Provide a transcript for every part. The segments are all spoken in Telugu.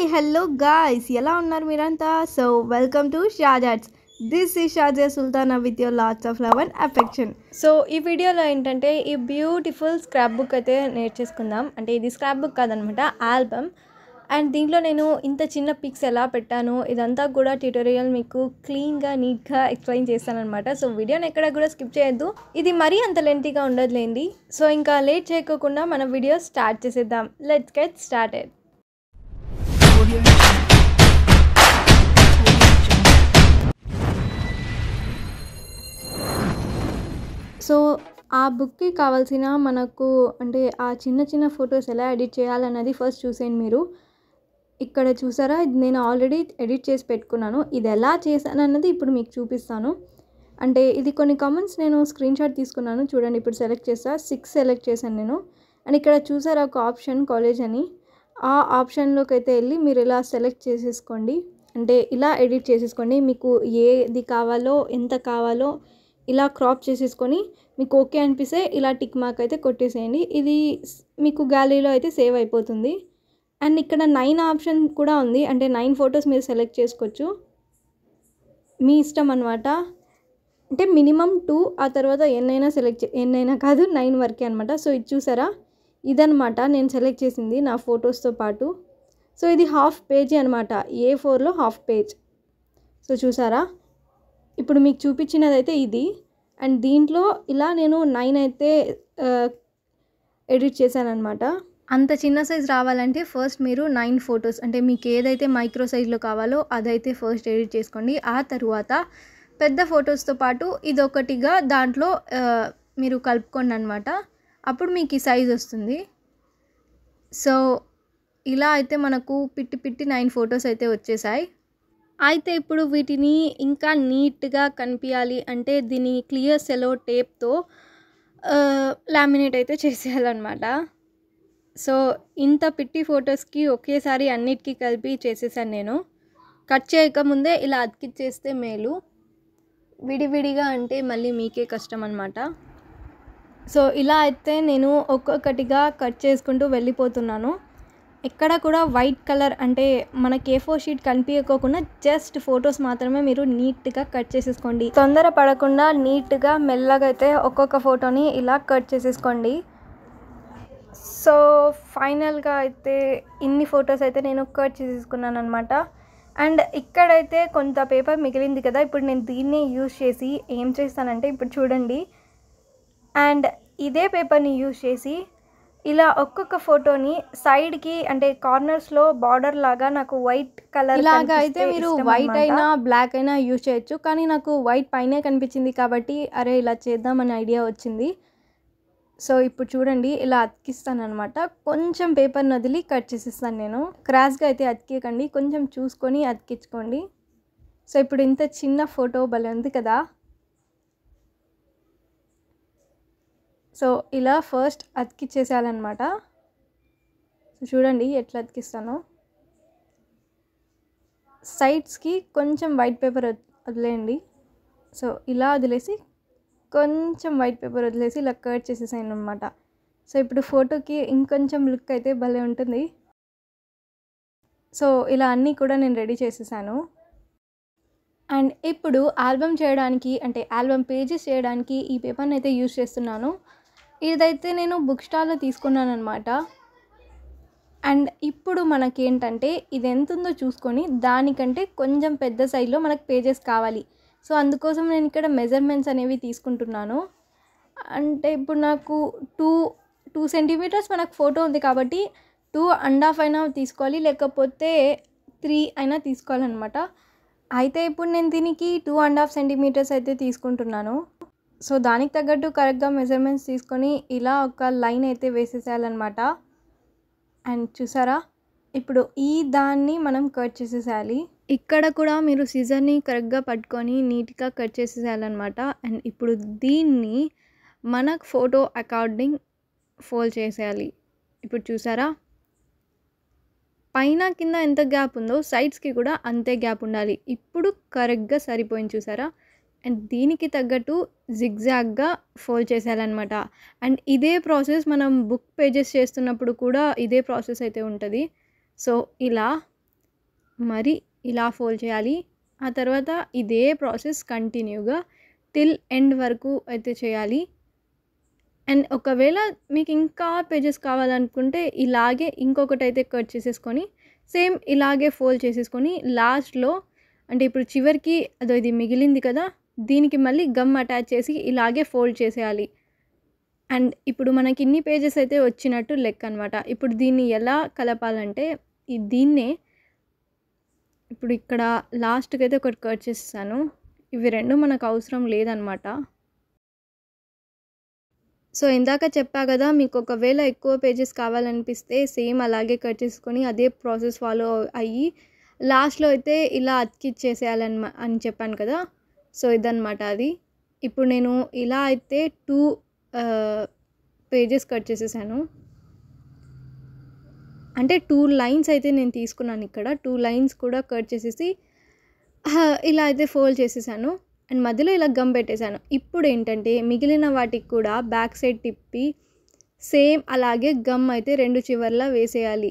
hello guys, ఎలా ఉన్నారు మీరంతా? So welcome to Shazats. This is Shazia Sultana with your lots of love and affection. So ఈ వీడియోలో ఏంటంటే ఈ బ్యూటిఫుల్ స్క్రాప్ బుక్ అయితే నేర్చేసుకుందాం. అంటే ఇది స్క్రాప్ బుక్ కాదనమాట, ఆల్బమ్. అండ్ దీంట్లో నేను ఇంత చిన్న పిక్స్ ఎలా పెట్టాను ఇదంతా కూడా ట్యూటోరియల్ మీకు క్లీన్గా నీట్గా ఎక్స్ప్లెయిన్ చేస్తానమాట. సో వీడియోని ఎక్కడ కూడా స్కిప్ చేయొద్దు, ఇది మరీ అంత లెంతీగా ఉండదులేండి. సో ఇంకా లేట్ చేయకోకుండా మన వీడియో స్టార్ట్ చేసేద్దాం. Let's get started. సో ఆ బుక్కి కావాల్సిన మనకు అంటే ఆ చిన్న చిన్న ఫొటోస్ ఎలా ఎడిట్ చేయాలన్నది ఫస్ట్ చూసేయండి. మీరు ఇక్కడ చూసారా, నేను ఆల్రెడీ ఎడిట్ చేసి పెట్టుకున్నాను. ఇది ఎలా చేశాను అన్నది ఇప్పుడు మీకు చూపిస్తాను. అంటే ఇది కొన్ని కామెంట్స్ నేను స్క్రీన్ షాట్ తీసుకున్నాను చూడండి. ఇప్పుడు సెలెక్ట్ చేస్తా, 6 సెలెక్ట్ చేశాను నేను. అండ్ ఇక్కడ చూసారా ఒక ఆప్షన్ కాలేజ్ అని, ఆ ఆప్షన్లోకి అయితే వెళ్ళి మీరు ఇలా సెలెక్ట్ చేసేసుకోండి. అంటే ఇలా ఎడిట్ చేసేసుకోండి. మీకు ఏది కావాలో ఎంత కావాలో ఇలా క్రాప్ చేసేసుకొని మీకు ఓకే అనిపిస్తే ఇలా టిక్ మార్క్ అయితే కొట్టేసేయండి. ఇది మీకు గ్యాలరీలో అయితే సేవ్ అయిపోతుంది. అండ్ ఇక్కడ 9 ఆప్షన్ కూడా ఉంది. అంటే 9 ఫొటోస్ మీరు సెలెక్ట్ చేసుకోవచ్చు, మీ ఇష్టం అనమాట. అంటే మినిమం 2, ఆ తర్వాత ఎన్నైనా ఎన్నైనా కాదు 9 వరకే అనమాట. సో ఇది చూసారా, ఇదనమాట నేను సెలెక్ట్ చేసింది నా ఫొటోస్తో పాటు. సో ఇది హాఫ్ పేజీ అనమాట, A4లో హాఫ్ పేజ్. సో చూసారా, ఇప్పుడు మీకు చూపించినదైతే ఇది. అండ్ దీంట్లో ఇలా నేను 9 అయితే ఎడిట్ చేశాను అనమాట. అంత చిన్న సైజ్ రావాలంటే ఫస్ట్ మీరు 9 ఫొటోస్ అంటే మీకు ఏదైతే మైక్రో సైజ్లో కావాలో అదైతే ఫస్ట్ ఎడిట్ చేసుకోండి. ఆ తర్వాత పెద్ద ఫొటోస్తో పాటు ఇదొకటిగా దాంట్లో మీరు కలుపుకోండి అనమాట. అప్పుడు మీకు ఈ సైజ్ వస్తుంది. సో ఇలా అయితే మనకు పిట్టి 9 ఫొటోస్ అయితే వచ్చేసాయి. అయితే ఇప్పుడు వీటిని ఇంకా నీట్గా కనిపించాలి అంటే దీన్ని క్లియర్ సెలో టేప్తో లామినేట్ అయితే చేసేయాలన్నమాట. సో ఇంత పిట్టి ఫొటోస్కి ఒకేసారి అన్నిటికీ కలిపి చేసేసాను నేను. కట్ చేయకముందే ఇలా అతికిచ్చేస్తే మేలు, విడివిడిగా అంటే మళ్ళీ మీకే కష్టం అనమాట. సో ఇలా అయితే నేను ఒక్కొక్కటిగా కట్ చేసుకుంటూ వెళ్ళిపోతున్నాను. ఎక్కడ కూడా వైట్ కలర్ అంటే మనకి A4 షీట్ కనిపించకోకుండా జస్ట్ ఫొటోస్ మాత్రమే మీరు నీట్గా కట్ చేసేసుకోండి. తొందర పడకుండా నీట్గా మెల్లగా అయితే ఒక్కొక్క ఫోటోని ఇలా కట్ చేసేసుకోండి. సో ఫైనల్గా అయితే ఇన్ని ఫొటోస్ అయితే నేను కట్ చేసేసుకున్నాను అనమాట. అండ్ ఇక్కడైతే కొంత పేపర్ మిగిలింది కదా, ఇప్పుడు నేను దీన్ని యూజ్ చేసి ఏం చేస్తానంటే ఇప్పుడు చూడండి. అండ్ ఇదే పేపర్ని యూజ్ చేసి ఇలా ఒక్కొక్క ఫోటోని సైడ్కి అంటే కార్నర్స్లో బార్డర్ లాగా నాకు వైట్ కలర్ లాగా అయితే మీరు వైట్ అయినా బ్లాక్ అయినా యూజ్ చేయొచ్చు. కానీ నాకు వైట్ పైనే కనిపించింది కాబట్టి అరే ఇలా చేద్దామని ఐడియా వచ్చింది. సో ఇప్పుడు చూడండి ఇలా అతికిస్తాను అనమాట. కొంచెం పేపర్ని వదిలి కట్ చేసేస్తాను నేను. క్రాస్గా అయితే అతికేయకండి, కొంచెం చూసుకొని అతికించుకోండి. సో ఇప్పుడు ఇంత చిన్న ఫోటో భలే ఉంది కదా. సో ఇలా ఫస్ట్ అతికిచ్చేసేయాలన్నమాట. సో చూడండి ఎట్లా అతికిస్తానో. సైడ్స్కి కొంచెం వైట్ పేపర్ వదిలేయండి. సో ఇలా వదిలేసి కొంచెం వైట్ పేపర్ వదిలేసి ఇలా కట్ చేసేసాను అనమాట. సో ఇప్పుడు ఫోటోకి ఇంకొంచెం లుక్ అయితే భలే ఉంటుంది. సో ఇలా అన్నీ కూడా నేను రెడీ చేసేసాను. అండ్ ఇప్పుడు ఆల్బమ్ చేయడానికి అంటే ఆల్బమ్ పేజెస్ చేయడానికి ఈ పేపర్ని అయితే యూజ్ చేస్తున్నాను. ఇదైతే నేను బుక్ స్టాల్లో తీసుకున్నాను అనమాట. అండ్ ఇప్పుడు మనకేంటంటే ఇది ఎంత ఉందో చూసుకొని దానికంటే కొంచెం పెద్ద సైజులో మనకు పేజెస్ కావాలి. సో అందుకోసం నేను ఇక్కడ మెజర్మెంట్స్ అనేవి తీసుకుంటున్నాను. అంటే ఇప్పుడు నాకు 2 సెంటీమీటర్స్ మనకు ఫోటో ఉంది కాబట్టి 2.5 అయినా తీసుకోవాలి, లేకపోతే 3 అయినా తీసుకోవాలన్నమాట. అయితే ఇప్పుడు నేను దీనికి 2.5 సెంటీమీటర్స్ అయితే తీసుకుంటున్నాను. సో దానికి తగ్గట్టు కరెక్ట్గా మెజర్మెంట్స్ తీసుకొని ఇలా ఒక లైన్ అయితే వేసేసేయాలన్నమాట. అండ్ చూసారా, ఇప్పుడు ఈ దాన్ని మనం కట్ చేసేసేయాలి. ఇక్కడ కూడా మీరు సిజర్ని కరెక్ట్గా పట్టుకొని నీట్గా కట్ చేసేసేయాలన్నమాట. అండ్ ఇప్పుడు దీన్ని మనకు ఫోటో అకార్డింగ్ ఫోల్డ్ చేసేయాలి. ఇప్పుడు చూసారా, పైన కింద ఎంత గ్యాప్ ఉందో సైడ్స్కి కూడా అంతే గ్యాప్ ఉండాలి. ఇప్పుడు కరెక్ట్గా సరిపోయింది చూసారా. అండ్ దీనికి తగ్గట్టు జిగ్జాగ్గా ఫోల్డ్ చేసేయాలన్నమాట. అండ్ ఇదే ప్రాసెస్ మనం బుక్ పేజెస్ చేస్తున్నప్పుడు కూడా ఇదే ప్రాసెస్ అయితే ఉంటుంది. సో ఇలా మరి ఇలా ఫోల్డ్ చేయాలి. ఆ తర్వాత ఇదే ప్రాసెస్ కంటిన్యూగా టిల్ ఎండ్ వరకు అయితే చేయాలి. అండ్ ఒకవేళ మీకు ఇంకా పేజెస్ కావాలనుకుంటే ఇలాగే ఇంకొకటైతే కట్ చేసేసుకొని సేమ్ ఇలాగే ఫోల్డ్ చేసేసుకొని లాస్ట్లో అంటే ఇప్పుడు చివరికి అదో ఇది మిగిలింది కదా, దీనికి మళ్ళీ గమ్ అటాచ్ చేసి ఇలాగే ఫోల్డ్ చేసేయాలి. అండ్ ఇప్పుడు మనకి ఇన్ని పేజెస్ అయితే వచ్చినట్టు లెక్క అనమాట. ఇప్పుడు దీన్ని ఎలా కలపాలంటే దీన్నే ఇప్పుడు ఇక్కడ లాస్ట్కి అయితే ఒకటి కట్ చేస్తాను. ఇవి రెండు మనకు అవసరం లేదనమాట. సో ఇందాక చెప్పా కదా, మీకు ఒకవేళ ఎక్కువ పేజెస్ కావాలనిపిస్తే సేమ్ అలాగే కట్ చేసుకొని అదే ప్రాసెస్ ఫాలో అయ్యి లాస్ట్లో అయితే ఇలా అని చెప్పాను కదా. సో ఇదన్నమాట అది. ఇప్పుడు నేను ఇలా అయితే 2 పేజెస్ కట్ చేసేసాను. అంటే 2 లైన్స్ అయితే నేను తీసుకున్నాను. ఇక్కడ 2 లైన్స్ కూడా కట్ చేసేసి ఇలా అయితే ఫోల్డ్ చేసేసాను. అండ్ మధ్యలో ఇలా గమ్ పెట్టేశాను. ఇప్పుడు ఏంటంటే మిగిలిన వాటికి కూడా బ్యాక్ సైడ్ తిప్పి సేమ్ అలాగే గమ్ అయితే 2 చివర్లా వేసేయాలి.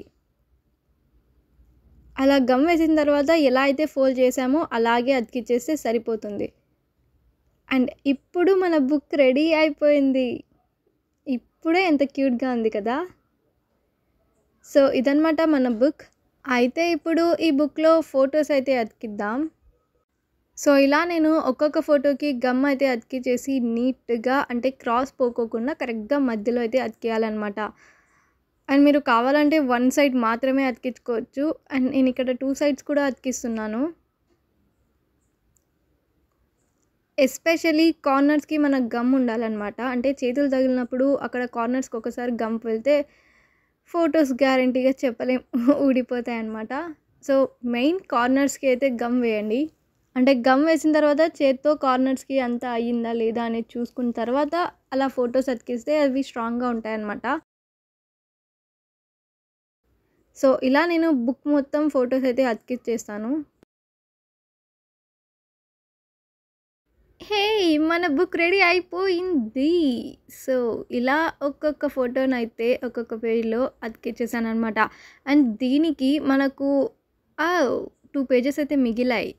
అలా గమ్ వేసిన తర్వాత ఎలా అయితే ఫోల్డ్ చేసామో అలాగే అతికిచ్చేస్తే సరిపోతుంది. అండ్ ఇప్పుడు మన బుక్ రెడీ అయిపోయింది. ఇప్పుడే ఎంత క్యూట్గా ఉంది కదా. సో ఇదన్నమాట మన బుక్. అయితే ఇప్పుడు ఈ బుక్లో ఫొటోస్ అయితే అతికిద్దాం. సో ఇలా నేను ఒక్కొక్క ఫోటోకి గమ్ అయితే అతికిచ్చేసి నీట్గా అంటే క్రాస్ పోకోకుండా కరెక్ట్గా మధ్యలో అయితే అతికేయాలన్నమాట. అండ్ మీరు కావాలంటే 1 సైడ్ మాత్రమే అతికించుకోవచ్చు. అండ్ నేను ఇక్కడ 2 సైడ్స్ కూడా అతికిస్తున్నాను. ఎస్పెషలీ కార్నర్స్కి మనకు గమ్ ఉండాలన్నమాట. అంటే చేతులు తగిలినప్పుడు అక్కడ కార్నర్స్కి ఒకసారి గమ్ వెళ్తే ఫొటోస్ గ్యారంటీగా చెప్పలేం, ఊడిపోతాయి అన్నమాట. సో మెయిన్ కార్నర్స్కి అయితే గమ్ వేయండి. అంటే గమ్ వేసిన తర్వాత చేత్తో కార్నర్స్కి అంతా అయ్యిందా లేదా అనేది చూసుకున్న తర్వాత అలా ఫొటోస్ అతికిస్తే అవి స్ట్రాంగ్గా ఉంటాయన్నమాట. సో ఇలా నేను బుక్ మొత్తం ఫొటోస్ అయితే అతికిచ్చేస్తాను. హే, మన బుక్ రెడీ అయిపోయింది. సో ఇలా ఒక్కొక్క ఫోటోనైతే ఒక్కొక్క పేజ్లో అతికిచ్చేసాను అనమాట. అండ్ దీనికి మనకు 2 పేజెస్ అయితే మిగిలాయి.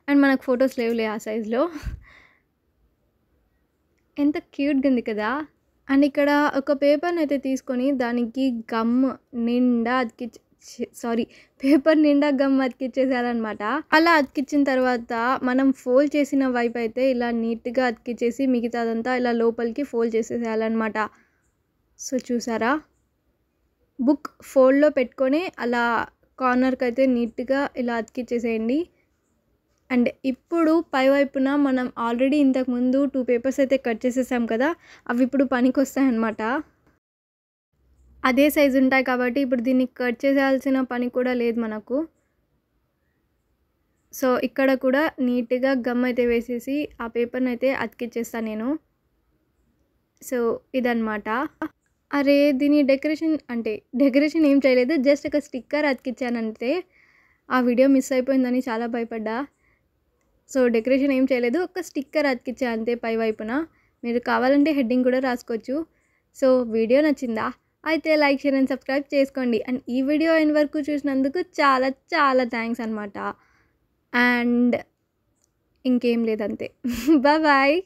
అండ్ మనకు ఫొటోస్ లేవులే ఆ సైజులో. ఎంత క్యూట్గా ఉంది కదా. అండ్ ఇక్కడ ఒక పేపర్ని అయితే తీసుకొని దానికి గమ్ నిండా పేపర్ నిండా గమ్ అతికిచ్చేసారనమాట. అలా అతికిచ్చిన తర్వాత మనం ఫోల్డ్ చేసిన వైపు అయితే ఇలా నీట్గా అతికిచ్చేసి మిగతాదంతా ఇలా లోపలికి ఫోల్డ్ చేసేసేయాలన్నమాట. సో చూసారా, బుక్ ఫోల్డ్లో పెట్టుకొని అలా కార్నర్కి అయితే నీట్గా ఇలా అతికిచ్చేసేయండి. అండ్ ఇప్పుడు పైవైపున మనం ఆల్రెడీ ఇంతకుముందు 2 పేపర్స్ అయితే కట్ చేసేసాం కదా, అవి ఇప్పుడు పనికి వస్తాయన్నమాట. అదే సైజు ఉంటాయి కాబట్టి ఇప్పుడు దీన్ని కట్ చేయాల్సిన పని కూడా లేదు మనకు. సో ఇక్కడ కూడా నీట్గా గమ్ అయితే వేసేసి ఆ పేపర్ని అయితే అతికిచ్చేస్తాను నేను. సో ఇదన్నమాట. అరే దీని డెకరేషన్ ఏం చేయలేదు, జస్ట్ ఒక స్టిక్కర్ అతికిచ్చానంటే. ఆ వీడియో మిస్ అయిపోయిందని చాలా భయపడ్డా. సో డెకరేషన్ ఏం చేయలేదు, ఒక స్టిక్కర్ అతికిచ్చా అంతే పై వైపున. మీరు కావాలంటే హెడ్డింగ్ కూడా రాసుకోవచ్చు. సో వీడియో నచ్చిందా? అయితే లైక్, షేర్ అండ్ సబ్స్క్రైబ్ చేసుకోండి. అండ్ ఈ వీడియో ఎండ్ వరకు చూసినందుకు చాలా చాలా థ్యాంక్స్ అనమాట. అండ్ ఇంకేం లేదంతే. బాయ్.